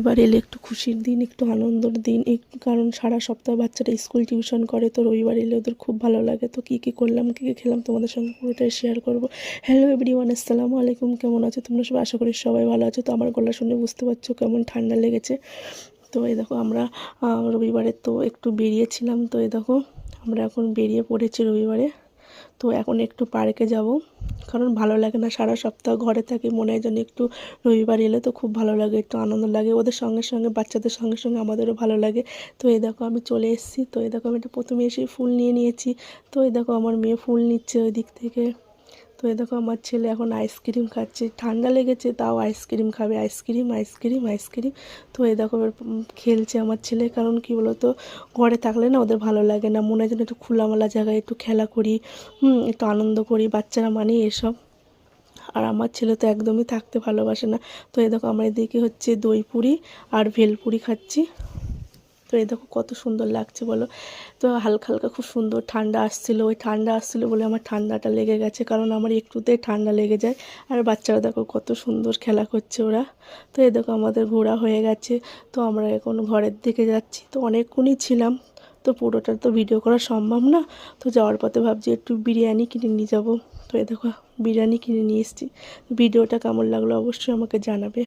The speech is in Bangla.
এবার এলে একটু খুশির দিন, একটু আনন্দের দিন, একটু কারণ সারা সপ্তাহ বাচ্চারা স্কুল টিউশন করে, তো রবিবার এলে ওদের খুব ভালো লাগে। তো কী কী করলাম, কী কী খেলাম তোমাদের সঙ্গে পুরোটাই শেয়ার করবো। হ্যালো এভরিওয়ান, আসসালামু আলাইকুম। কেমন আছো তোমরা সবাই? আশা করি সবাই ভালো আছো। তো আমার গলা শুনে বুঝতে পারছো কেমন ঠান্ডা লেগেছে। তো এই দেখো আমরা রবিবারে তো একটু বেরিয়েছিলাম। তো এই দেখো আমরা এখন বেরিয়ে পড়েছি রবিবারে। তো এখন একটু পার্কে যাব, কারণ ভালো লাগে না সারা সপ্তাহ ঘরে থাকি, মনে হয় যেন একটু রবিবার এলে তো খুব ভালো লাগে, একটু আনন্দ লাগে, ওদের সঙ্গে সঙ্গে বাচ্চাদের সঙ্গে সঙ্গে আমাদেরও ভালো লাগে। তো এই দেখো আমি চলে এসেছি। তো এই দেখো আমি এটা প্রথমে এসে ফুল নিয়ে নিয়েছি। তো এই দেখো আমার মেয়ে ফুল নিচ্ছে ওই দিক থেকে। তো এই দেখো আমার ছেলে এখন আইসক্রিম খাচ্ছে, ঠান্ডা লেগেছে তাও আইসক্রিম খাবে, আইসক্রিম আইসক্রিম আইসক্রিম। তো এই দেখো এবার খেলছে আমার ছেলে, কারণ কি বলো তো ঘরে থাকলে না ওদের ভালো লাগে না, মনে হয় যেন একটু খোলামেলা জায়গায় একটু খেলা করি, একটু আনন্দ করি, বাচ্চারা মানে এসব। আর আমার ছেলে তো একদমই থাকতে ভালোবাসে না। তো এই দেখো আমরা এদিকে হচ্ছে দই পুরি আর ভেলপুরি খাচ্ছি। তো এই দেখো কত সুন্দর লাগছে বলো। তো হালকা হালকা খুব সুন্দর ঠান্ডা আসছিলো, ওই ঠান্ডা আসছিলো বলে আমার ঠান্ডাটা লেগে গেছে, কারণ আমার একটুতেই ঠান্ডা লেগে যায়। আর বাচ্চারা দেখো কত সুন্দর খেলা করছে ওরা। তো এই দেখো আমাদের ঘোরা হয়ে গেছে। তো আমরা এখন ঘরের দিকে যাচ্ছি। তো অনেকক্ষণই ছিলাম, তো পুরোটা তো ভিডিও করা সম্ভব না। তো যাওয়ার পথে ভাবছি একটু বিরিয়ানি কিনে নিয়ে যাবো। তো এই দেখো বিরিয়ানি কিনে নিয়ে এসেছি। ভিডিওটা কেমন লাগলো অবশ্যই আমাকে জানাবে।